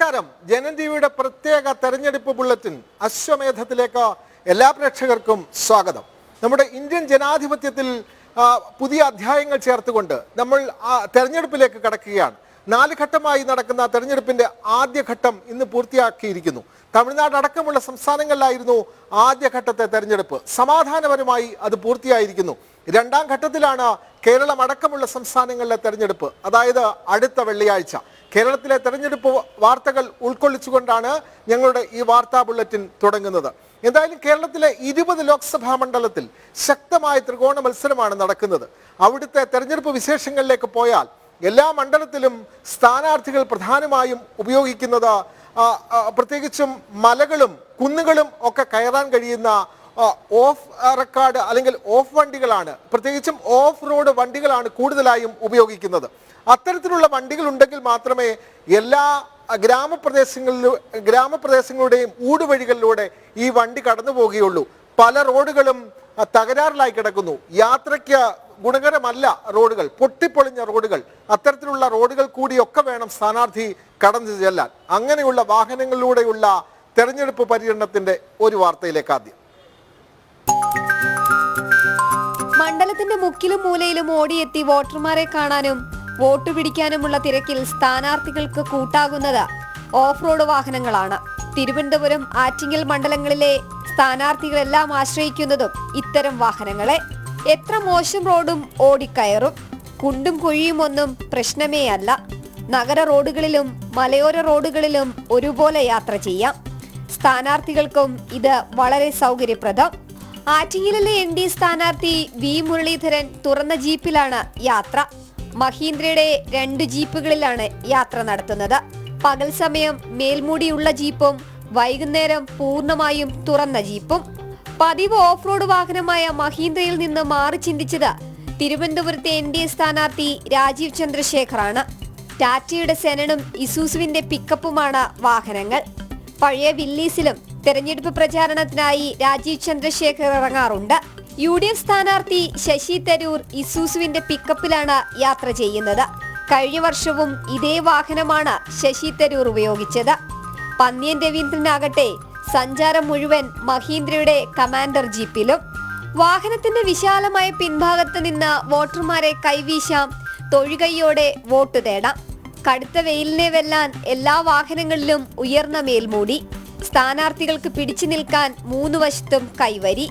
നമസ്കാരം. ജനൻ ടിവിയുടെ പ്രത്യേക തെരഞ്ഞെടുപ്പ് ബുള്ളറ്റിൻ അശ്വമേധത്തിലേക്ക് എല്ലാ പ്രേക്ഷകർക്കും സ്വാഗതം. നമ്മുടെ ഇന്ത്യൻ ജനാധിപത്യത്തിൽ പുതിയ അധ്യായങ്ങൾ ചേർത്തുകൊണ്ട് നമ്മൾ തെരഞ്ഞെടുപ്പിലേക്ക് കടക്കുകയാണ്. 4 ഘട്ടമായി നടക്കുന്ന തെരഞ്ഞെടുപ്പിന്റെ ആദ്യഘട്ടം ഇന്ന് പൂർത്തിയാക്കിയിരിക്കുന്നു. തമിഴ്നാട് അടക്കമുള്ള സംസ്ഥാനങ്ങളിലായിരുന്നു ആദ്യഘട്ടത്തെ തെരഞ്ഞെടുപ്പ്. സമാധാനപരമായി അത് പൂർത്തിയായിരിക്കുന്നു. 2ാം ഘട്ടത്തിലാണ് കേരളം അടക്കമുള്ള സംസ്ഥാനങ്ങളിലെ തെരഞ്ഞെടുപ്പ്, അതായത് അടുത്ത വെള്ളിയാഴ്ച. കേരളത്തിലെ തെരഞ്ഞെടുപ്പ് വാർത്തകൾ ഉൾക്കൊള്ളിച്ചുകൊണ്ടാണ് ഞങ്ങളുടെ ഈ വാർത്താ ബുള്ളറ്റിൻ തുടങ്ങുന്നത്. എന്തായാലും കേരളത്തിലെ 20 ലോക്സഭാ മണ്ഡലത്തിൽ ശക്തമായ ത്രികോണ മത്സരമാണ് നടക്കുന്നത്. അവിടുത്തെ തെരഞ്ഞെടുപ്പ് വിശേഷങ്ങളിലേക്ക് പോയാൽ എല്ലാ മണ്ഡലത്തിലും സ്ഥാനാർത്ഥികൾ പ്രധാനമായും ഉപയോഗിക്കുന്നത് പ്രത്യേകിച്ചും മലകളും കുന്നുകളും ഒക്കെ കയറാൻ കഴിയുന്ന ഓഫ് റെക്കോർഡ് അല്ലെങ്കിൽ ഓഫ് വണ്ടികളാണ്. പ്രത്യേകിച്ചും ഓഫ് റോഡ് വണ്ടികളാണ് കൂടുതലായും ഉപയോഗിക്കുന്നത്. അത്തരത്തിലുള്ള വണ്ടികൾ ഉണ്ടെങ്കിൽ മാത്രമേ എല്ലാ ഗ്രാമപ്രദേശങ്ങളുടെയും ഊടുവഴികളിലൂടെ ഈ വണ്ടി കടന്നു പോവുകയുള്ളൂ. പല റോഡുകളും തകരാറിലായി കിടക്കുന്നു. യാത്രയ്ക്ക് ഗുണകരമല്ല റോഡുകൾ, പൊട്ടിപ്പൊളിഞ്ഞ റോഡുകൾ. അത്തരത്തിലുള്ള റോഡുകൾ കൂടിയൊക്കെ വേണം സ്ഥാനാർത്ഥി കടന്നു ചെല്ലാൻ. അങ്ങനെയുള്ള വാഹനങ്ങളിലൂടെയുള്ള തെരഞ്ഞെടുപ്പ് പര്യടനത്തിന്റെ ഒരു വാർത്തയിലേക്ക് ആദ്യം. മണ്ഡലത്തിന്റെ മുക്കിലും മൂലയിലും ഓടിയെത്തി വോട്ടർമാരെ കാണാനും വോട്ട് പിടിക്കാനുമുള്ള തിരക്കിൽ സ്ഥാനാർത്ഥികൾക്ക് കൂട്ടാകുന്നത് ഓഫ് റോഡ് വാഹനങ്ങളാണ്. തിരുവനന്തപുരം, ആറ്റിങ്ങൽ മണ്ഡലങ്ങളിലെ സ്ഥാനാർത്ഥികളെല്ലാം ആശ്രയിക്കുന്നതും ഇത്തരം വാഹനങ്ങളെ. എത്ര മോശം റോഡും ഓടിക്കയറും. കുണ്ടും കുഴിയും ഒന്നും പ്രശ്നമേ അല്ല. നഗര റോഡുകളിലും മലയോര റോഡുകളിലും ഒരുപോലെ യാത്ര ചെയ്യാം. സ്ഥാനാർത്ഥികൾക്കും ഇത് വളരെ സൗകര്യപ്രദം. ആറ്റിങ്ങലിലെ ND സ്ഥാനാർത്ഥി V മുരളീധരൻ തുറന്ന ജീപ്പിലാണ് യാത്ര. മഹീന്ദ്രയുടെ 2 ജീപ്പുകളിലാണ് യാത്ര നടത്തുന്നത്. പകൽ സമയം മേൽമൂടിയുള്ള ജീപ്പും വൈകുന്നേരം പൂർണ്ണമായും തുറന്ന ജീപ്പും. പതിവ് ഓഫ് റോഡ് വാഹനമായ മഹീന്ദ്രയിൽ നിന്ന് മാറി ചിന്തിച്ചത് തിരുവനന്തപുരത്തെ NDA സ്ഥാനാർത്ഥി രാജീവ് ചന്ദ്രശേഖറാണ്. ടാറ്റയുടെ സെനനും ഇസൂസുവിന്റെ പിക്കപ്പുമാണ് വാഹനങ്ങൾ. പഴയ വില്ലീസിലും തെരഞ്ഞെടുപ്പ് പ്രചാരണത്തിനായി രാജീവ് ചന്ദ്രശേഖർ ഇറങ്ങാറുണ്ട്. UDF സ്ഥാനാർത്ഥി ശശി തരൂർ ഇസൂസുവിന്റെ പിക്കപ്പിലാണ് യാത്ര ചെയ്യുന്നത്. കഴിഞ്ഞ വർഷവും ഇതേ വാഹനമാണ് ശശി തരൂർ ഉപയോഗിച്ചത്. പന്ന്യൻ രവീന്ദ്രനാകട്ടെ സഞ്ചാരം മുഴുവൻ മഹീന്ദ്രയുടെ കമാൻഡർ ജീപ്പിലും. വാഹനത്തിന്റെ വിശാലമായ പിൻഭാഗത്ത് നിന്ന് വോട്ടർമാരെ കൈവീശാം, തൊഴുകൈയോടെ വോട്ട് തേടാം. കടുത്ത വെയിലിനെ വെല്ലാൻ എല്ലാ വാഹനങ്ങളിലും ഉയർന്ന മേൽമൂടി. സ്ഥാനാർത്ഥികൾക്ക് പിടിച്ചു നിൽക്കാൻ 3 വശത്തും കൈവരി.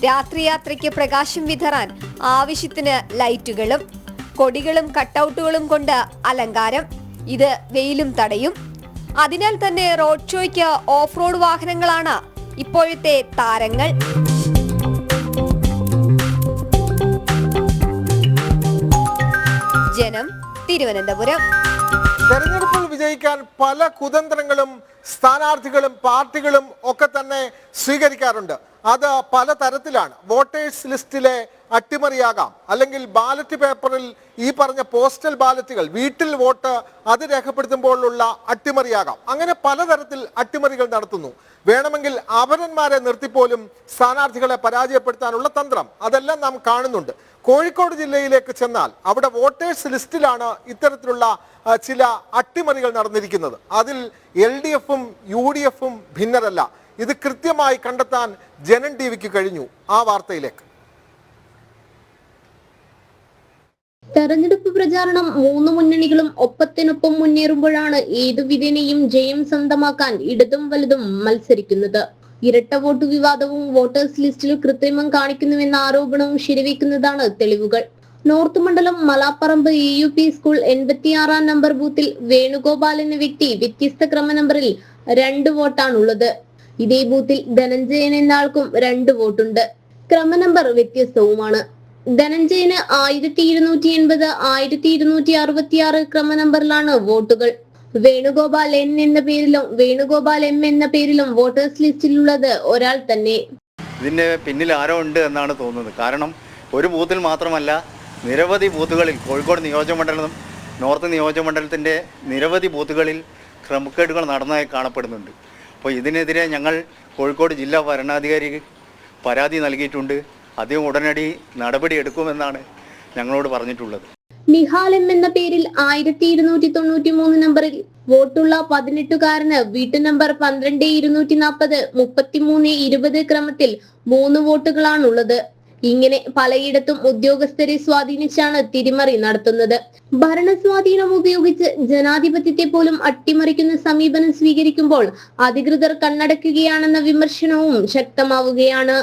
രാത്രിയാത്രയ്ക്ക് പ്രകാശം വിതറാൻ ആവശ്യത്തിന് ലൈറ്റുകളും കൊടികളും കട്ടൗട്ടുകളും കൊണ്ട് അലങ്കാരം. ഇത് വെയിലും തടയും. അതിനാൽ തന്നെ റോഡ് ഷോയ്ക്ക് ഓഫ് റോഡ് വാഹനങ്ങളാണ് ഇപ്പോഴത്തെ താരങ്ങൾ. ജനം, തിരുവനന്തപുരം. തെരഞ്ഞെടുപ്പിൽ വിജയിക്കാൻ പല കുതന്ത്രങ്ങളും സ്ഥാനാർത്ഥികളും പാർട്ടികളും ഒക്കെ തന്നെ സ്വീകരിക്കാറുണ്ട്. അത് പല തരത്തിലാണ്. വോട്ടേഴ്സ് ലിസ്റ്റിലെ അട്ടിമറിയാകാം, അല്ലെങ്കിൽ ബാലറ്റ് പേപ്പറിൽ ഈ പറഞ്ഞ പോസ്റ്റൽ ബാലറ്റുകൾ, വീട്ടിൽ വോട്ട് അത് രേഖപ്പെടുത്തുമ്പോഴുള്ള അട്ടിമറിയാകാം. അങ്ങനെ പലതരത്തിൽ അട്ടിമറികൾ നടത്തുന്നു. വേണമെങ്കിൽ അപരന്മാരെ നിർത്തിപ്പോലും സ്ഥാനാർത്ഥികളെ പരാജയപ്പെടുത്താനുള്ള തന്ത്രം അതെല്ലാം നാം കാണുന്നുണ്ട്. കോഴിക്കോട് ജില്ലയിലേക്ക് ചെന്നാൽ അവിടെ വോട്ടേഴ്സ് ലിസ്റ്റിലാണ് ഇത്തരത്തിലുള്ള ചില അട്ടിമറികൾ നടന്നിരിക്കുന്നത്. അതിൽ LDFും UDFും ഭിന്നരല്ല. ഇത് കൃത്യമായി കണ്ടെത്താൻ ജനൻ ടിവിക്ക് കഴിഞ്ഞു. ആ വാർത്തയിലേക്ക്. തെരഞ്ഞെടുപ്പ് പ്രചാരണം 3 മുന്നണികളും ഒപ്പത്തിനൊപ്പം മുന്നേറുമ്പോഴാണ് ഏതു വിധേനയും ജയം സ്വന്തമാക്കാൻ ഇടതും വലതും മത്സരിക്കുന്നത്. ഇരട്ട വോട്ട് വിവാദവും വോട്ടേഴ്സ് ലിസ്റ്റിൽ കൃത്രിമം കാണിക്കുന്നുവെന്ന ആരോപണവും ശരിവെക്കുന്നതാണ് തെളിവുകൾ. നോർത്ത് മണ്ഡലം മലാപ്പറമ്പ് EUP സ്കൂൾ 86-ാം നമ്പർ ബൂത്തിൽ വേണുഗോപാൽ എന്ന വ്യക്തി വ്യത്യസ്ത ക്രമ നമ്പറിൽ 2 വോട്ടാണുള്ളത്. ഇതേ ബൂത്തിൽ ധനഞ്ജയൻ എന്ന ആൾക്കും 2 വോട്ടുണ്ട്. ക്രമ നമ്പർ വ്യത്യസ്തവുമാണ്. ധനഞ്ജയന് 1280, 1266 ക്രമ നമ്പറിലാണ് വോട്ടുകൾ. വേണുഗോപാൽ N എന്ന പേരിലും വേണുഗോപാൽ M എന്ന പേരിലും വോട്ടേഴ്സ് ലിസ്റ്റിലുള്ളത് ഒരാൾ തന്നെ. ഇതിന്റെ പിന്നിൽ ആരോ ഉണ്ട് എന്നാണ് തോന്നുന്നത്. കാരണം ഒരു ബൂത്തിൽ മാത്രമല്ല, നിരവധി ബൂത്തുകളിൽ, കോഴിക്കോട് നിയോജകമണ്ഡലം, നോർത്ത് നിയോജകമണ്ഡലത്തിന്റെ നിരവധി ബൂത്തുകളിൽ ക്രമക്കേടുകൾ നടന്നതായി കാണപ്പെടുന്നുണ്ട്. അപ്പോൾ ഇതിനെതിരെ ഞങ്ങൾ കോഴിക്കോട് ജില്ലാ വരണാധികാരിക്ക് പരാതി നൽകിയിട്ടുണ്ട്. അദ്ദേഹം ഉടനടി നടപടി എടുക്കുമെന്നാണ് ഞങ്ങളോട് പറഞ്ഞിട്ടുള്ളത്. നിഹാൽ എം എന്ന പേരിൽ 1293 നമ്പറിൽ വോട്ടുള്ള 18കാരന് വീട്ടു നമ്പർ 12240 3320 ക്രമത്തിൽ 3 വോട്ടുകളാണുള്ളത്. ഇങ്ങനെ പലയിടത്തും ഉദ്യോഗസ്ഥരെ സ്വാധീനിച്ചാണ് തിരിമറി നടത്തുന്നത്. ഭരണസ്വാധീനം ഉപയോഗിച്ച് ജനാധിപത്യത്തെ പോലും അട്ടിമറിക്കുന്ന സമീപനം സ്വീകരിക്കുമ്പോൾ അധികൃതർ കണ്ണടക്കുകയാണെന്ന വിമർശനവും ശക്തമാവുകയാണ്.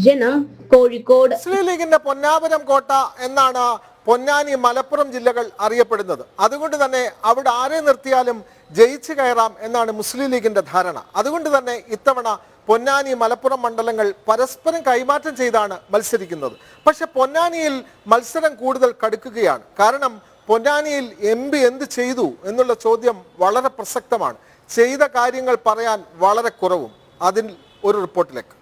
ജനം, കോഴിക്കോട്. മുസ്ലിം ലീഗിന്റെ പൊന്നാപുരം കോട്ട എന്നാണ് പൊന്നാനി, മലപ്പുറം ജില്ലകൾ അറിയപ്പെടുന്നത്. അതുകൊണ്ട് തന്നെ അവിടെ ആരെ നിർത്തിയാലും ജയിച്ചു കയറാം എന്നാണ് മുസ്ലിം ലീഗിന്റെ ധാരണ. അതുകൊണ്ട് തന്നെ ഇത്തവണ പൊന്നാനി, മലപ്പുറം മണ്ഡലങ്ങൾ പരസ്പരം കൈമാറ്റം ചെയ്താണ് മത്സരിക്കുന്നത്. പക്ഷെ പൊന്നാനിയിൽ മത്സരം കൂടുതൽ കടുക്കുകയാണ്. കാരണം പൊന്നാനിയിൽ MP എന്ത് ചെയ്തു എന്നുള്ള ചോദ്യം വളരെ പ്രസക്തമാണ്. ചെയ്ത കാര്യങ്ങൾ പറയാൻ വളരെ കുറവും. അതിൽ ഒരു റിപ്പോർട്ടിലേക്ക്.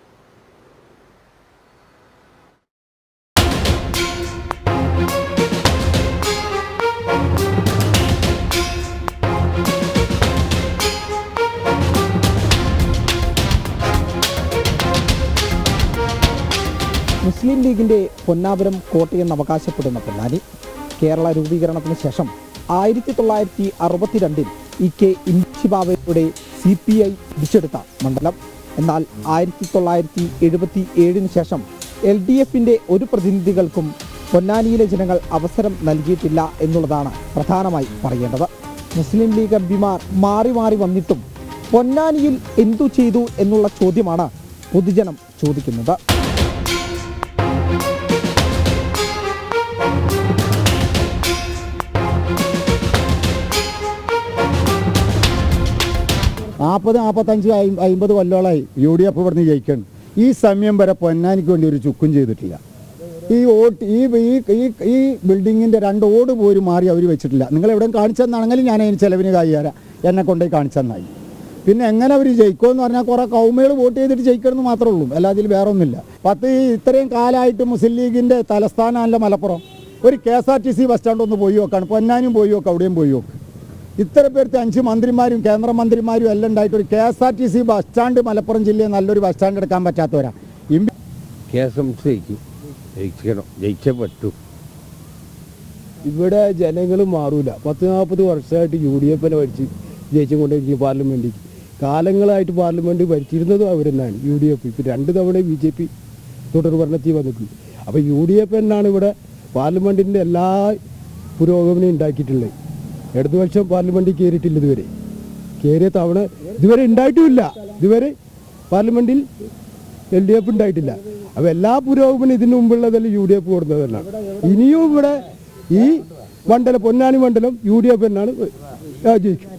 മുസ്ലിം ലീഗിൻ്റെ പൊന്നാപുരം കോട്ടയെന്ന് അവകാശപ്പെടുന്ന പൊന്നാനി കേരള രൂപീകരണത്തിന് ശേഷം 1962 EK ഇൻഷിബാവയുടെ CPI പിടിച്ചെടുത്ത മണ്ഡലം. എന്നാൽ 1977 ശേഷം LDFിൻ്റെ ഒരു പ്രതിനിധികൾക്കും പൊന്നാനിയിലെ ജനങ്ങൾ അവസരം നൽകിയിട്ടില്ല എന്നുള്ളതാണ് പ്രധാനമായി പറയേണ്ടത്. മുസ്ലിം ലീഗ് എംപിമാർ മാറി മാറി വന്നിട്ടും പൊന്നാനിയിൽ എന്തു ചെയ്തു എന്നുള്ള ചോദ്യമാണ് പൊതുജനം ചോദിക്കുന്നത്. നാൽപ്പത് 45 50 കൊല്ലങ്ങളായി UDF ഇവിടുന്ന് ജയിക്കണം. ഈ സമയം വരെ പൊന്നാനിക്ക് വേണ്ടി ഒരു ചുക്കും ചെയ്തിട്ടില്ല. ഈ ബിൽഡിങ്ങിൻ്റെ 2 ഓട് പോലും മാറി അവർ വെച്ചിട്ടില്ല. നിങ്ങൾ എവിടെയും കാണിച്ചെന്നാണെങ്കിലും ഞാൻ അതിന് ചിലവിന് കയ്യാര എന്നെ കൊണ്ടുപോയി കാണിച്ചെന്നായി. പിന്നെ എങ്ങനെ അവർ ജയിക്കുമെന്ന് പറഞ്ഞാൽ കുറേ കൗമകൾ വോട്ട് ചെയ്തിട്ട് ജയിക്കണമെന്ന് മാത്രമേ ഉള്ളൂ. അല്ലാതെ ഇതിൽ വേറെ ഒന്നുമില്ല. ഇത്രയും കാലമായിട്ട് മുസ്ലിം ലീഗിൻ്റെ തലസ്ഥാനമല്ല മലപ്പുറം. ഒരു KSRTC ബസ് സ്റ്റാൻഡ് ഒന്ന് പോയി നോക്കാണ്. പൊന്നാനിയും പോയി നോക്കുക, അവിടെയും പോയി നോക്കുക. ഇത്ര പേർക്ക് 5 മന്ത്രിമാരും കേന്ദ്രമന്ത്രിമാരും എല്ലാം ഉണ്ടായിട്ട് ഒരു KSRTC ബസ് സ്റ്റാൻഡ് മലപ്പുറം ജില്ലയിൽ നല്ലൊരു ബസ് സ്റ്റാൻഡ് എടുക്കാൻ പറ്റാത്തവരാ. ജയിച്ചേ പറ്റൂ. ഇവിടെ ജനങ്ങൾ മാറൂല. 40-40 വർഷമായിട്ട് UDF ഭരിച്ച് ജയിച്ചുകൊണ്ടിരിക്കും പാർലമെൻറ്റിൽ. കാലങ്ങളായിട്ട് പാർലമെൻറ്റ് ഭരിച്ചിരുന്നതും അവർ തന്നെയാണ് UDF. ഇപ്പോൾ 2 തവണ BJP തുടർ ഭരണത്തിൽ വന്നിട്ടുണ്ട്. അപ്പോൾ UDF എന്നാണ് ഇവിടെ പാർലമെൻറ്റിൻ്റെ എല്ലാ പുരോഗമനവും ഉണ്ടാക്കിയിട്ടുള്ളത്. ഇടതുപക്ഷം പാർലമെൻറ്റിൽ കയറിയിട്ടില്ല ഇതുവരെ. കയറിയ തവണ ഇതുവരെ ഉണ്ടായിട്ടുമില്ല. ഇതുവരെ പാർലമെൻറ്റിൽ LDF ഉണ്ടായിട്ടില്ല. അപ്പോൾ എല്ലാ പുരോഗമനം ഇതിനു മുമ്പുള്ളതെല്ലാം UDF കൊടുത്തതല്ല. ഇനിയും ഇവിടെ ഈ മണ്ഡലം പൊന്നാനി മണ്ഡലം UDF എന്നാണ് ജയിക്കും.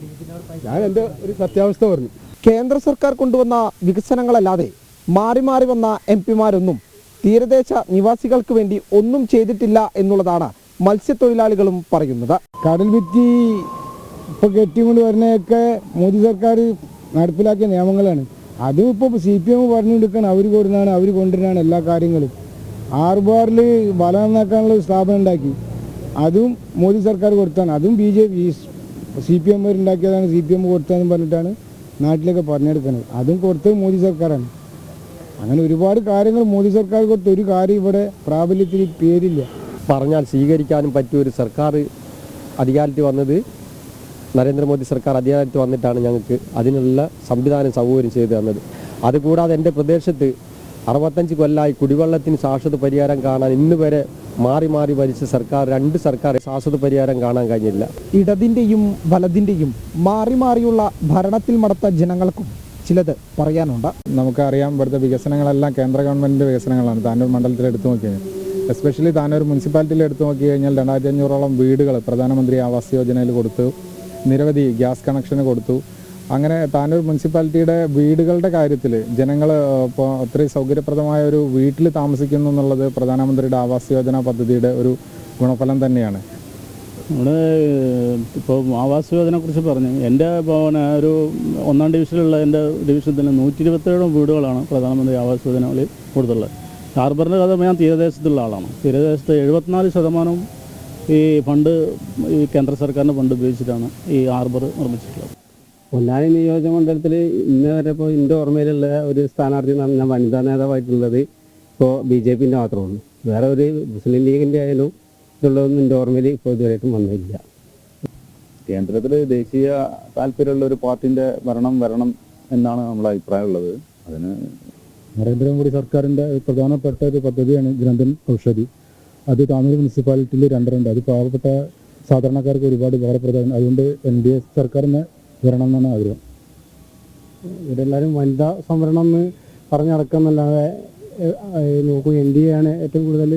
ഞാൻ എൻ്റെ ഒരു സത്യാവസ്ഥ പറഞ്ഞു. കേന്ദ്ര സർക്കാർ കൊണ്ടുവന്ന വികസനങ്ങളല്ലാതെ മാറി മാറി വന്ന MPമാരൊന്നും തീരദേശ നിവാസികൾക്ക് വേണ്ടി ഒന്നും ചെയ്തിട്ടില്ല എന്നുള്ളതാണ് മത്സ്യത്തൊഴിലാളികളും പറയുന്നത്. കടൽ ഭിത്തി ഇപ്പോൾ കെട്ടിക്കൊണ്ട് വരുന്നതൊക്കെ മോദി സർക്കാർ നടപ്പിലാക്കിയ നിയമങ്ങളാണ്. അതും ഇപ്പോൾ CPM പറഞ്ഞുകൊടുക്കണം. അവർ കൊടുക്കുന്നതാണ്, അവർ കൊണ്ടുവരുന്നതാണ് എല്ലാ കാര്യങ്ങളും. ആർബാറിൽ വല നന്നാക്കാനുള്ള സ്ഥാപനം ഉണ്ടാക്കി, അതും മോദി സർക്കാർ കൊടുത്താണ്. അതും CPM ഉണ്ടാക്കിയതാണ്, CPM കൊടുത്തതെന്ന് പറഞ്ഞിട്ടാണ് നാട്ടിലൊക്കെ പറഞ്ഞെടുക്കുന്നത്. അതും കൊടുത്തത് മോദി സർക്കാരാണ്. അങ്ങനെ ഒരുപാട് കാര്യങ്ങൾ മോദി സർക്കാർ കൊടുത്ത ഒരു കാര്യം ഇവിടെ പ്രാബല്യത്തിൽ പേരില്ല. പറഞ്ഞാൽ സ്വീകരിക്കാനും പറ്റിയ ഒരു സർക്കാർ അധികാരത്തിൽ വന്നത് നരേന്ദ്രമോദി സർക്കാർ അധികാരത്തിൽ വന്നിട്ടാണ് ഞങ്ങൾക്ക് അതിനുള്ള സംവിധാനം സൗകര്യം ചെയ്തു തന്നത്. അതുകൂടാതെ എൻ്റെ പ്രദേശത്ത് 65 കൊല്ലമായി കുടിവെള്ളത്തിന് ശാശ്വത പരിഹാരം കാണാൻ ഇന്ന് വരെ മാറി മാറി ഭരിച്ച സർക്കാർ 2 സർക്കാർ ശാശ്വത പരിഹാരം കാണാൻ കഴിഞ്ഞില്ല. ഇടതിൻ്റെയും വലതിൻ്റെയും മാറി മാറിയുള്ള ഭരണത്തിൽ മടത്ത ജനങ്ങൾക്കും ചിലത് പറയാനുണ്ട്. നമുക്കറിയാം, ഇവിടുത്തെ വികസനങ്ങളെല്ലാം കേന്ദ്ര ഗവൺമെൻറ്റിൻ്റെ വികസനങ്ങളാണ്. താനൂർ മണ്ഡലത്തിൽ എടുത്തു നോക്കിക്കഴിഞ്ഞാൽ, എസ്പെഷ്യലി താനൂർ മുനിസിപ്പാലിറ്റിയിൽ എടുത്തു നോക്കി കഴിഞ്ഞാൽ 2500ഓളം വീടുകൾ പ്രധാനമന്ത്രി ആവാസ് യോജനയിൽ കൊടുത്തു. നിരവധി ഗ്യാസ് കണക്ഷന് കൊടുത്തു. അങ്ങനെ താനൂർ മുനിസിപ്പാലിറ്റിയുടെ വീടുകളുടെ കാര്യത്തിൽ ജനങ്ങൾ ഇപ്പോൾ അത്രയും സൗകര്യപ്രദമായ ഒരു വീട്ടിൽ താമസിക്കുന്നു എന്നുള്ളത് പ്രധാനമന്ത്രിയുടെ ആവാസ് യോജന പദ്ധതിയുടെ ഒരു ഗുണഫലം തന്നെയാണ്. നമ്മൾ ഇപ്പോൾ ആവാസ് യോജനയെ കുറിച്ച് പറഞ്ഞു. എൻ്റെ ഒരു 1ാം ഡിവിഷനിലുള്ള എൻ്റെ ഡിവിഷനിൽ തന്നെ 127 വീടുകളാണ് പ്രധാനമന്ത്രി ആവാസ് യോജനകളിൽ കൊടുത്തുള്ളത്. ഹാർബറിൻ്റെ കഥ ഞാൻ തീരദേശത്തുള്ള ആളാണ്. തീരദേശത്ത് 74% ഈ ഫണ്ട് ഈ കേന്ദ്ര സർക്കാരിൻ്റെ ഫണ്ട് ഉപയോഗിച്ചിട്ടാണ് ഈ ഹാർബർ നിർമ്മിച്ചിട്ടുള്ളത്. പൊന്നാനി നിയോജക മണ്ഡലത്തിൽ ഇന്ന് വരെ ഇപ്പോൾ എൻ്റെ ഓർമ്മയിലുള്ള ഒരു സ്ഥാനാർത്ഥി എന്ന് പറഞ്ഞാൽ വനിതാ നേതാവായിട്ടുള്ളത് ഇപ്പോൾ BJPൻ്റെ മാത്രമേ ഉള്ളൂ. വേറെ ഒരു മുസ്ലിം ലീഗിൻ്റെ ആയാലും ഇതുള്ളതൊന്നും എൻ്റെ ഓർമ്മയിൽ ഇപ്പോൾ ഇതുവരെയായിട്ടും വന്നില്ല. കേന്ദ്രത്തിൽ ദേശീയ താല്പര്യമുള്ള ഒരു പാർട്ടിൻ്റെ ഭരണം വരണം എന്നാണ് നമ്മളെ അഭിപ്രായമുള്ളത്. അതിന് നരേന്ദ്രമോദി സർക്കാരിൻ്റെ പ്രധാനപ്പെട്ട ഒരു പദ്ധതിയാണ് ജനധൻ ഔഷധി. താനൂർ മുനിസിപ്പാലിറ്റിയിൽ 2 ഉണ്ട്. അത് പാവപ്പെട്ട സാധാരണക്കാർക്ക് ഒരുപാട് ഉപകാരപ്രദമാണ്. അതുകൊണ്ട് NDA സർക്കാരിനെ വരണം എന്നാണ് ആഗ്രഹം. ഇവരെല്ലാവരും വനിതാ സംവരണം എന്ന് പറഞ്ഞു നടക്കുന്നല്ലാതെ നോക്കൂ, NDA ആണ് ഏറ്റവും കൂടുതൽ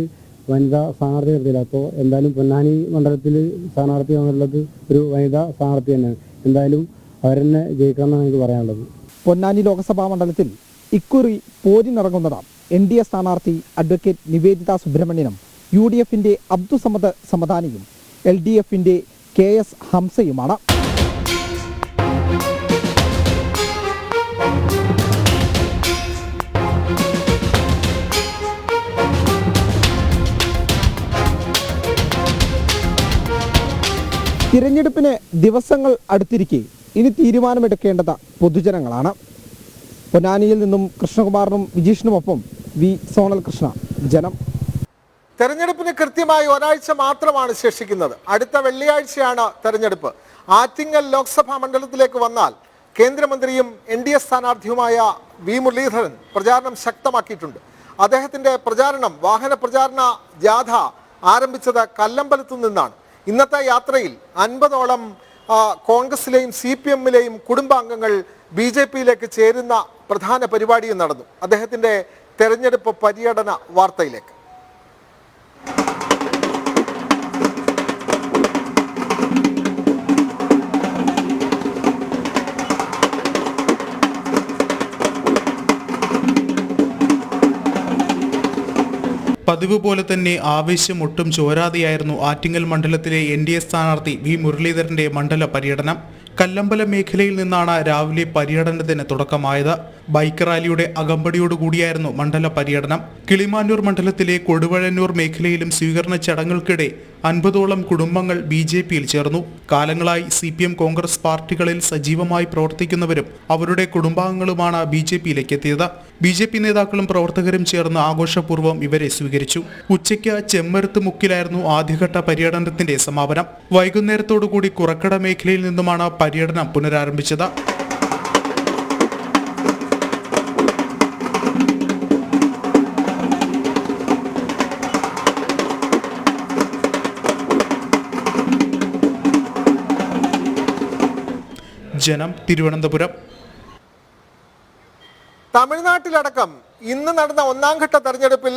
വനിതാ സ്ഥാനാർത്ഥി നിർത്തിയില്ല. അപ്പോൾ എന്തായാലും പൊന്നാനി മണ്ഡലത്തിൽ സ്ഥാനാർത്ഥി എന്നുള്ളത് ഒരു വനിതാ സ്ഥാനാർത്ഥി തന്നെയാണ്. എന്തായാലും അവരെന്നെ ജയിക്കാമെന്നാണ് എനിക്ക് പറയാനുള്ളത്. പൊന്നാനി ലോക്സഭാ മണ്ഡലത്തിൽ ഇക്കുറി പോരിനിറങ്ങുന്നതാണ് NDA സ്ഥാനാർത്ഥി അഡ്വക്കേറ്റ് നിവേദിത സുബ്രഹ്മണ്യനും UDFന്റെ അബ്ദുസമദ് സമദാനിയും LDFന്റെ KS ഹംസയുമാണ്. തിരഞ്ഞെടുപ്പിന് ദിവസങ്ങൾ അടുത്തിരിക്കെ ഇനി തീരുമാനമെടുക്കേണ്ടത് പൊതുജനങ്ങളാണ്. പൊന്നാനിയിൽ നിന്നും കൃഷ്ണകുമാറിനും വിജീഷിനുമൊപ്പം വി സോണൽ കൃഷ്ണ, ജനം. തെരഞ്ഞെടുപ്പിന് കൃത്യമായി ഒരാഴ്ച മാത്രമാണ് ശേഷിക്കുന്നത്. അടുത്ത വെള്ളിയാഴ്ചയാണ് തെരഞ്ഞെടുപ്പ്. ആറ്റിങ്ങൽ ലോക്സഭാ മണ്ഡലത്തിലേക്ക് വന്നാൽ കേന്ദ്രമന്ത്രിയും NDA സ്ഥാനാർത്ഥിയുമായ വി മുരളീധരൻ പ്രചാരണം ശക്തമാക്കിയിട്ടുണ്ട്. അദ്ദേഹത്തിന്റെ പ്രചാരണം, വാഹന പ്രചാരണ ജാഥ ആരംഭിച്ചത് കല്ലമ്പലത്തു നിന്നാണ്. ഇന്നത്തെ യാത്രയിൽ 50ഓളം കോൺഗ്രസിലെയും CPMലെയും കുടുംബാംഗങ്ങൾ BJPയിലേക്ക് ചേരുന്ന പ്രധാന പരിപാടിയും നടന്നു. അദ്ദേഹത്തിന്റെ തെരഞ്ഞെടുപ്പ് പര്യടന വാർത്തയിലേക്ക്. പതിവ് പോലെ തന്നെ ആവേശം ഒട്ടും ചോരാതെയായിരുന്നു ആറ്റിങ്ങൽ മണ്ഡലത്തിലെ NDA സ്ഥാനാർത്ഥി വി മുരളീധരന്റെ മണ്ഡല പര്യടനം. കല്ലമ്പലം മേഖലയിൽ നിന്നാണ് രാവിലെ പര്യടനത്തിന് തുടക്കമായത്. ബൈക്ക് റാലിയുടെ അകമ്പടിയോടുകൂടിയായിരുന്നു മണ്ഡല പര്യടനം. കിളിമാനൂർ മണ്ഡലത്തിലെ കൊടുവഴന്നൂർ മേഖലയിലും സ്വീകരണ ചടങ്ങുകൾക്കിടെ 50ഓളം കുടുംബങ്ങൾ BJPയിൽ ചേർന്നു. കാലങ്ങളായി CPM കോൺഗ്രസ് പാർട്ടികളിൽ സജീവമായി പ്രവർത്തിക്കുന്നവരും അവരുടെ കുടുംബാംഗങ്ങളുമാണ് BJPയിലേക്ക് എത്തിയത്. BJP നേതാക്കളും പ്രവർത്തകരും ചേർന്ന് ആഘോഷപൂർവ്വം ഇവരെ സ്വീകരിച്ചു. ഉച്ചയ്ക്ക് ചെമ്മരുത്ത് മുക്കിലായിരുന്നു ആദ്യഘട്ട പര്യടനത്തിന്റെ സമാപനം. വൈകുന്നേരത്തോടുകൂടി കുറക്കട മേഖലയിൽ നിന്നുമാണ് പര്യടനം പുനരാരംഭിച്ചത്. ജനം, തിരുവനന്തപുരം. തമിഴ്നാട്ടിലടക്കം ഇന്ന് നടന്ന 1ാം ഘട്ട തെരഞ്ഞെടുപ്പിൽ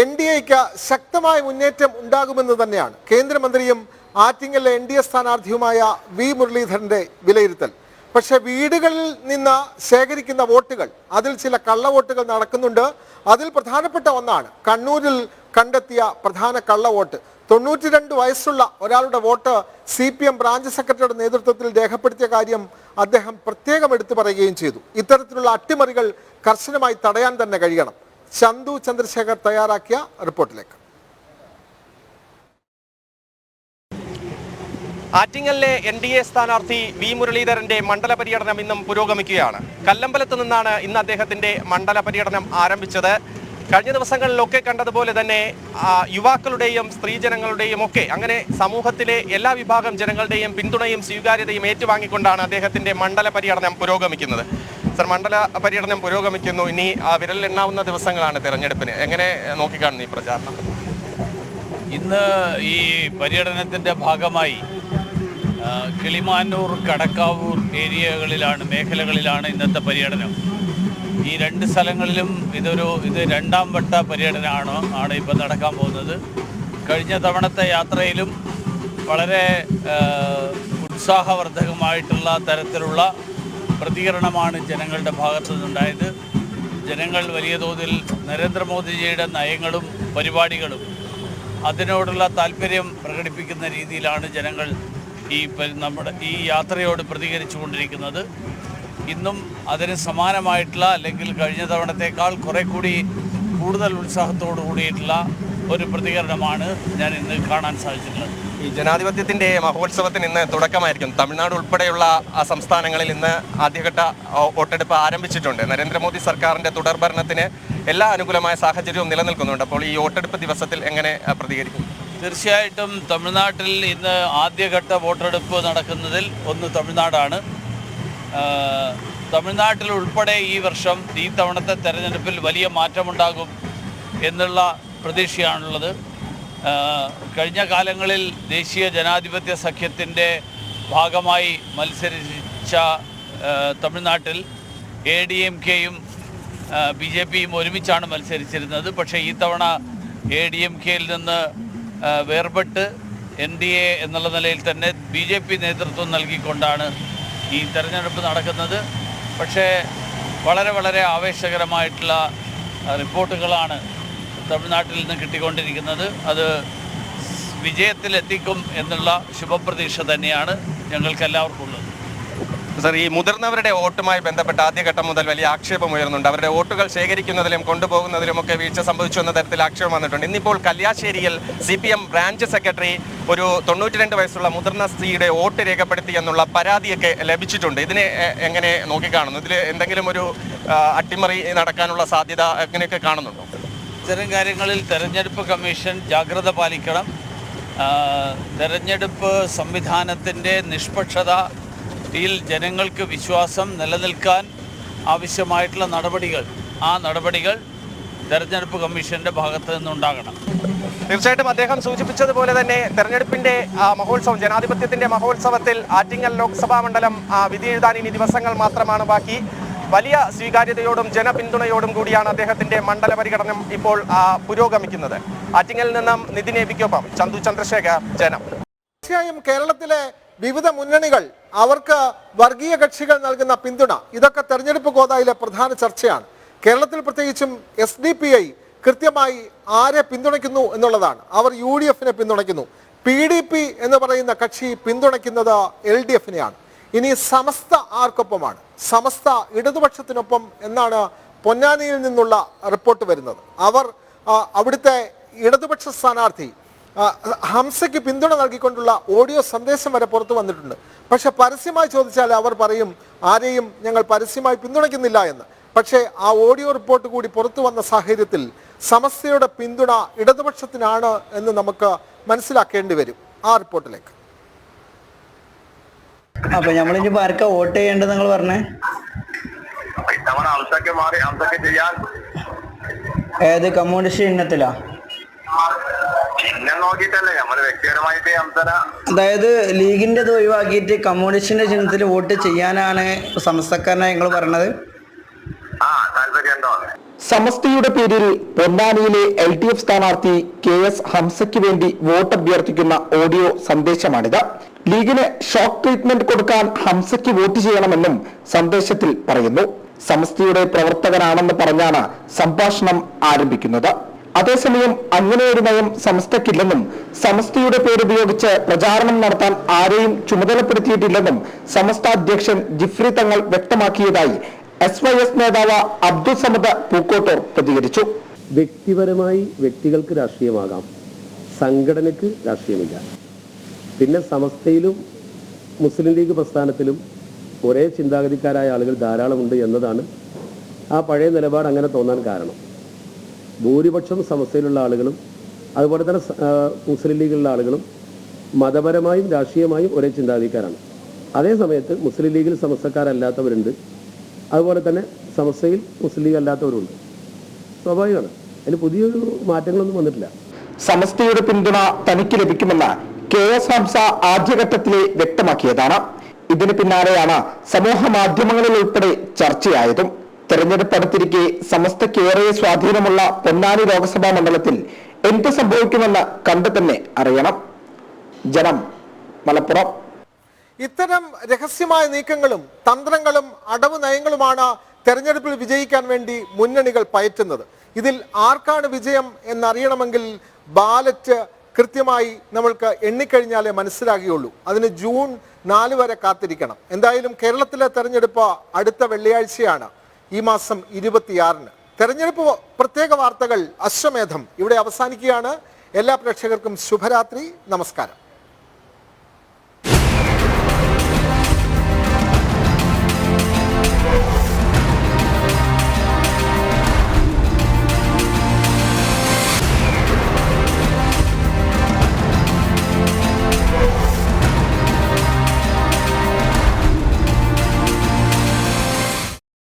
NDAയ്ക്ക് ശക്തമായ മുന്നേറ്റം ഉണ്ടാകുമെന്ന് തന്നെയാണ് കേന്ദ്രമന്ത്രിയും ആറ്റിങ്ങലിലെ NDA സ്ഥാനാർത്ഥിയുമായ വി മുരളീധരന്റെ വിലയിരുത്തൽ. പക്ഷെ വീടുകളിൽ നിന്ന് ശേഖരിക്കുന്ന വോട്ടുകൾ, അതിൽ ചില കള്ളവോട്ടുകൾ നടക്കുന്നുണ്ട്. അതിൽ പ്രധാനപ്പെട്ട ഒന്നാണ് കണ്ണൂരിൽ കണ്ടെത്തിയ പ്രധാന കള്ളവോട്ട്. 92 വയസ്സുള്ള ഒരാളുടെ വോട്ട് CPM ബ്രാഞ്ച് സെക്രട്ടറിയുടെ നേതൃത്വത്തിൽ രേഖപ്പെടുത്തിയ കാര്യം അദ്ദേഹം പ്രത്യേകം എടുത്തു പറയുകയും ചെയ്തു. ഇത്തരത്തിലുള്ള അട്ടിമറികൾ കർശനമായി തടയാൻ തന്നെ കഴിയണം. ചന്തു ചന്ദ്രശേഖർ തയ്യാറാക്കിയ റിപ്പോർട്ടിലേക്ക്. ആറ്റിങ്ങലിലെ NDA സ്ഥാനാർത്ഥി വി മുരളീധരന്റെ മണ്ഡല പര്യടനം ഇന്നും പുരോഗമിക്കുകയാണ്. കല്ലമ്പലത്ത് നിന്നാണ് ഇന്ന് അദ്ദേഹത്തിന്റെ മണ്ഡല പര്യടനം ആരംഭിച്ചത്. കഴിഞ്ഞ ദിവസങ്ങളിലൊക്കെ കണ്ടതുപോലെ തന്നെ യുവാക്കളുടെയും സ്ത്രീജനങ്ങളുടെയും ഒക്കെ അങ്ങനെ സമൂഹത്തിലെ എല്ലാ വിഭാഗം ജനങ്ങളുടെയും പിന്തുണയും സ്വീകാര്യതയും ഏറ്റുവാങ്ങിക്കൊണ്ടാണ് അദ്ദേഹത്തിന്റെ മണ്ഡല പര്യടനം പുരോഗമിക്കുന്നത്. സർ, മണ്ഡല പര്യടനം പുരോഗമിക്കുന്നു. ഇനി വിരലിലെണ്ണാവുന്ന ദിവസങ്ങളാണ് തെരഞ്ഞെടുപ്പിന്. എങ്ങനെ നോക്കിക്കാണുന്നു ഈ പ്രചാരണം? ഇന്ന് ഈ പര്യടനത്തിൻ്റെ ഭാഗമായി കിളിമാനൂർ, കടക്കാവൂർ മേഖലകളിലാണ് ഇന്നത്തെ പര്യടനം. ഈ 2 സ്ഥലങ്ങളിലും ഇത് 2ാം വട്ട പര്യടനമാണ് ഇപ്പോൾ നടക്കാൻ പോകുന്നത്. കഴിഞ്ഞ തവണത്തെ യാത്രയിലും വളരെ ഉത്സാഹവർദ്ധകമായിട്ടുള്ള തരത്തിലുള്ള പ്രതികരണമാണ് ജനങ്ങളുടെ ഭാഗത്തു നിന്നുണ്ടായത്. ജനങ്ങൾ വലിയ തോതിൽ നരേന്ദ്രമോദിജിയുടെ നയങ്ങളും പരിപാടികളും അതിനോടുള്ള താല്പര്യം പ്രകടിപ്പിക്കുന്ന രീതിയിലാണ് ജനങ്ങൾ നമ്മുടെ ഈ യാത്രയോട് പ്രതികരിച്ചു കൊണ്ടിരിക്കുന്നത്. ഇന്നും അതിന് സമാനമായിട്ടുള്ള, അല്ലെങ്കിൽ കഴിഞ്ഞ തവണത്തേക്കാൾ കുറെ കൂടി കൂടുതൽ ഉത്സാഹത്തോടു കൂടിയിട്ടുള്ള ഒരു പ്രതികരണമാണ് ഞാൻ ഇന്ന് കാണാൻ സാധിച്ചിട്ടുള്ളത്. ഈ ജനാധിപത്യത്തിന്റെ മഹോത്സവത്തിന് ഇന്ന് തുടക്കമായിരിക്കും. തമിഴ്നാട് ഉൾപ്പെടെയുള്ള സംസ്ഥാനങ്ങളിൽ ഇന്ന് ആദ്യഘട്ട വോട്ടെടുപ്പ് ആരംഭിച്ചിട്ടുണ്ട്. നരേന്ദ്രമോദി സർക്കാരിന്റെ തുടർഭരണത്തിന് എല്ലാ അനുകൂലമായ സാഹചര്യവും നിലനിൽക്കുന്നുണ്ട്. അപ്പോൾ ഈ വോട്ടെടുപ്പ് ദിവസത്തിൽ എങ്ങനെ പ്രതികരിക്കും? തീർച്ചയായിട്ടും തമിഴ്നാട്ടിൽ ഇന്ന് ആദ്യഘട്ട വോട്ടെടുപ്പ് നടക്കുന്നതിൽ ഒന്ന് തമിഴ്നാടാണ്. തമിഴ്നാട്ടിൽ ഉൾപ്പെടെ ഈ വർഷം ഈ തവണത്തെ തെരഞ്ഞെടുപ്പിൽ വലിയ മാറ്റമുണ്ടാകും എന്നുള്ള പ്രതീക്ഷയാണുള്ളത്. കഴിഞ്ഞ കാലങ്ങളിൽ ദേശീയ ജനാധിപത്യ സഖ്യത്തിൻ്റെ ഭാഗമായി മത്സരിച്ച തമിഴ്നാട്ടിൽ ADMKയും BJPയും ഒരുമിച്ചാണ് മത്സരിച്ചിരുന്നത്. പക്ഷേ ഈ തവണ ADMKയിൽ നിന്ന് വേർപെട്ട് NDA എന്നുള്ള നിലയിൽ തന്നെ BJP നേതൃത്വം നൽകിക്കൊണ്ടാണ് ഈ തെരഞ്ഞെടുപ്പ് നടക്കുന്നത്. പക്ഷേ വളരെ വളരെ ആവേശകരമായിട്ടുള്ള റിപ്പോർട്ടുകളാണ് തമിഴ്നാട്ടിൽ നിന്ന് കിട്ടിക്കൊണ്ടിരിക്കുന്നത്. അത് വിജയത്തിലെത്തിക്കും എന്നുള്ള ശുഭപ്രതീക്ഷ തന്നെയാണ് ഞങ്ങൾക്ക് എല്ലാവർക്കും ഉള്ളത്. സർ, ഈ മുതിർന്നവരുടെ വോട്ടുമായി ബന്ധപ്പെട്ട് ആദ്യഘട്ടം മുതൽ വലിയ ആക്ഷേപം ഉയർന്നുണ്ട്. അവരുടെ വോട്ടുകൾ ശേഖരിക്കുന്നതിലും കൊണ്ടുപോകുന്നതിലുമൊക്കെ വീഴ്ച സംഭവിച്ചു എന്ന തരത്തിൽ ആക്ഷേപം വന്നിട്ടുണ്ട്. ഇന്നിപ്പോൾ കല്യാശ്ശേരിയിൽ CPM ബ്രാഞ്ച് സെക്രട്ടറി ഒരു 92 വയസ്സുള്ള മുതിർന്ന സ്ത്രീയുടെ വോട്ട് രേഖപ്പെടുത്തി എന്നുള്ള പരാതിയൊക്കെ ലഭിച്ചിട്ടുണ്ട്. ഇതിനെ എങ്ങനെ നോക്കിക്കാണുന്നു? ഇതിൽ എന്തെങ്കിലും ഒരു അട്ടിമറി നടക്കാനുള്ള സാധ്യത എങ്ങനെയൊക്കെ കാണുന്നുണ്ടോ? ഇത്തരം കാര്യങ്ങളിൽ തെരഞ്ഞെടുപ്പ് കമ്മീഷൻ ജാഗ്രത പാലിക്കണം. തെരഞ്ഞെടുപ്പ് സംവിധാനത്തിൻ്റെ നിഷ്പക്ഷതയിൽ ജനങ്ങൾക്ക് വിശ്വാസം നിലനിൽക്കാൻ ആവശ്യമായിട്ടുള്ള നടപടികൾ തെരഞ്ഞെടുപ്പ് കമ്മീഷന്റെ ഭാഗത്ത് നിന്നുണ്ടാകണം. തീർച്ചയായിട്ടും അദ്ദേഹം സൂചിപ്പിച്ചതുപോലെ തന്നെ തെരഞ്ഞെടുപ്പിന്റെ മഹോത്സവം, ജനാധിപത്യത്തിന്റെ മഹോത്സവത്തിൽ ആറ്റിങ്ങൽ ലോക്സഭാ മണ്ഡലം വിധി എഴുതാൻ ഇനി ദിവസങ്ങൾ മാത്രമാണ് ബാക്കി. വലിയ സ്വീകാര്യതയോടും ജനപിന്തുണയോടും കൂടിയാണ് അദ്ദേഹത്തിന്റെ മണ്ഡല പര്യടനം ഇപ്പോൾ പുരോഗമിക്കുന്നത്. ആറ്റിങ്ങലിൽ നിന്നും നിതിൻ എബിക്കൊപ്പം ചന്തു ചന്ദ്രശേഖർ, ജനം. തീർച്ചയായും കേരളത്തിലെ വിവിധ മുന്നണികൾ അവർക്ക് വർഗീയ കക്ഷികൾ നൽകുന്ന പിന്തുണ, ഇതൊക്കെ തെരഞ്ഞെടുപ്പ് ഗോദായിലെ പ്രധാന ചർച്ചയാണ്. കേരളത്തിൽ പ്രത്യേകിച്ചും SDPI കൃത്യമായി ആരെ പിന്തുണയ്ക്കുന്നു എന്നുള്ളതാണ്. അവർ UDFനെ പിന്തുണയ്ക്കുന്നു. PDP എന്ന് പറയുന്ന കക്ഷി പിന്തുണയ്ക്കുന്നത് LDFനെയാണ്. ഇനി സമസ്ത ആർക്കൊപ്പമാണ്? സമസ്ത ഇടതുപക്ഷത്തിനൊപ്പം എന്നാണ് പൊന്നാനിയിൽ നിന്നുള്ള റിപ്പോർട്ട് വരുന്നത്. അവർ അവിടുത്തെ ഇടതുപക്ഷ സ്ഥാനാർത്ഥി ഹംസയ്ക്ക് പിന്തുണ നൽകിക്കൊണ്ടുള്ള ഓഡിയോ സന്ദേശം വരെ പുറത്തു വന്നിട്ടുണ്ട്. പക്ഷെ പരസ്യമായി ചോദിച്ചാൽ അവർ പറയും ആരെയും ഞങ്ങൾ പരസ്യമായി പിന്തുണയ്ക്കുന്നില്ല എന്ന്. പക്ഷേ ആ ഓഡിയോ റിപ്പോർട്ട് കൂടി പുറത്തു വന്ന സാഹചര്യത്തിൽ സമസ്തയുടെ പിന്തുണ ഇടതുപക്ഷത്തിനാണ് എന്ന് നമുക്ക് മനസ്സിലാക്കേണ്ടി വരും. ആ റിപ്പോർട്ടിലേക്ക്. അപ്പൊ നമ്മളിനി ആർക്കാ വോട്ട് ചെയ്യേണ്ടത് നിങ്ങൾ പറഞ്ഞേ? ഏത് കമ്മ്യൂണിസ്റ്റ് ചിഹ്നത്തിലാ? അതായത് ലീഗിന്റെ ഒഴിവാക്കിയിട്ട് കമ്മ്യൂണിസ്റ്റിന്റെ ചിഹ്നത്തിൽ വോട്ട് ചെയ്യാനാണ് സമസ്തക്കാരനായി നിങ്ങൾ പറഞ്ഞത്? സമസ്തയുടെ പേരിൽ പൊന്നാനിയിലെ LDF സ്ഥാനാർത്ഥി KS ഹംസയ്ക്ക് വേണ്ടി വോട്ട് അഭ്യർത്ഥിക്കുന്ന ഓഡിയോ സന്ദേശമാണിത്. ലീഗിന് ഷോക്ക് ട്രീറ്റ്മെന്റ് കൊടുക്കാൻ ഹംസയ്ക്ക് വോട്ട് ചെയ്യണമെന്നും സന്ദേശത്തിൽ പറയുന്നു. സമസ്തയുടെ പ്രവർത്തകനാണെന്ന് പറഞ്ഞാണ് സംഭാഷണം ആരംഭിക്കുന്നത്. അതേസമയം അങ്ങനെ ഒരു നയം സമസ്തയ്ക്കില്ലെന്നും സമസ്തയുടെ പേരുപയോഗിച്ച് പ്രചാരണം നടത്താൻ ആരെയും ചുമതലപ്പെടുത്തിയിട്ടില്ലെന്നും സമസ്ത അധ്യക്ഷൻ ജിഫ്രി തങ്ങൾ വ്യക്തമാക്കിയതായി SYS നേതാവ് അബ്ദുൾ സമദ് പൂക്കോട്ടൂർ പ്രതികരിച്ചു. വ്യക്തിപരമായി വ്യക്തികൾക്ക് രാഷ്ട്രീയമാകാം, സംഘടനയ്ക്ക് രാഷ്ട്രീയമില്ല. പിന്നെ സമസ്തയിലും മുസ്ലിം ലീഗ് പ്രസ്ഥാനത്തിലും ഒരേ ചിന്താഗതിക്കാരായ ആളുകൾ ധാരാളമുണ്ട് എന്നതാണ് ആ പഴയ നിലപാട് അങ്ങനെ തോന്നാൻ കാരണം. ഭൂരിപക്ഷം സമസ്തയിലുള്ള ആളുകളും അതുപോലെ തന്നെ മുസ്ലിം ലീഗിലുള്ള ആളുകളും മതപരമായും രാഷ്ട്രീയമായും ഒരേ ചിന്താഗതിക്കാരാണ്. അതേ സമയത്ത് മുസ്ലിം ലീഗിൽ സമസ്തക്കാരല്ലാത്തവരുണ്ട്, അതുപോലെ തന്നെ സമസ്തയിൽ മുസ്ലിം ലീഗ് അല്ലാത്തവരുണ്ട്. സ്വാഭാവികമാണ്. അതിന് പുതിയൊരു മാറ്റങ്ങളൊന്നും വന്നിട്ടില്ല. സമസ്തയുടെ പിന്തുണ തനിക്ക് ലഭിക്കുമെന്ന് KS ഹംസ ആദ്യഘട്ടത്തിലെ വ്യക്തമാക്കിയതാണ്. ഇതിന് പിന്നാലെയാണ് സമൂഹ മാധ്യമങ്ങളിൽ ഉൾപ്പെടെ ചർച്ചയായതും. തെരഞ്ഞെടുപ്പ് അടുത്തിരിക്കെ സമസ്തയ്ക്കേറെ സ്വാധീനമുള്ള പൊന്നാനി ലോക്സഭാ മണ്ഡലത്തിൽ എന്ത് സംഭവിക്കുമെന്ന് കണ്ടു തന്നെ അറിയണം. ജനം, മലപ്പുറം. ഇത്തരം രഹസ്യമായ നീക്കങ്ങളും തന്ത്രങ്ങളും അടവ് നയങ്ങളുമാണ് തെരഞ്ഞെടുപ്പിൽ വിജയിക്കാൻ വേണ്ടി മുന്നണികൾ പയറ്റുന്നത്. ഇതിൽ ആർക്കാണ് വിജയം എന്നറിയണമെങ്കിൽ ബാലറ്റ് കൃത്യമായി നമ്മൾക്ക് എണ്ണിക്കഴിഞ്ഞാലേ മനസ്സിലാകുകയുള്ളൂ. അതിന് ജൂൺ 4 വരെ കാത്തിരിക്കണം. എന്തായാലും കേരളത്തിലെ തെരഞ്ഞെടുപ്പ് അടുത്ത വെള്ളിയാഴ്ചയാണ്, ഈ മാസം 26-ന്. തെരഞ്ഞെടുപ്പ് പ്രത്യേക വാർത്തകൾ അശ്വമേധം ഇവിടെ അവസാനിക്കുകയാണ്. എല്ലാ പ്രേക്ഷകർക്കും ശുഭരാത്രി, നമസ്കാരം.